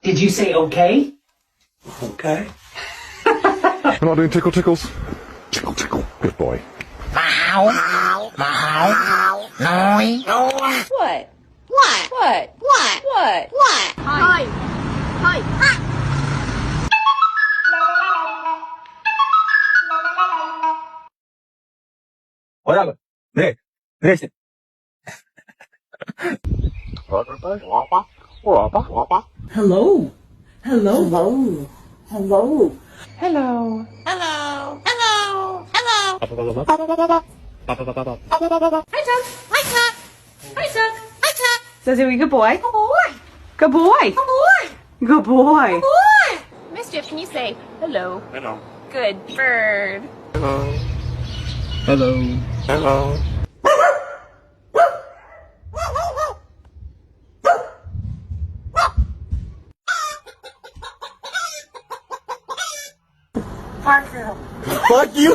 Did you say okay? Okay. We're not doing tickle tickles. Tickle tickle. Good boy. Meow. Meow. Noi. What? What? What? What? What? What? Hi. Hi. Hi. Whatever. Nick. Listen. Hello. Hello. Hello. Hello. Hello. Hello. Hello. Hello. Hi, Chuck. Hi, Chuck. Hi, Chuck. Hi, Chuck. Susie, good boy. Good boy. Good boy. Good boy. Good boy. Boy. Mischief, can you say hello? Hello. Good bird. Hello. Hello. Hello. Fuck you.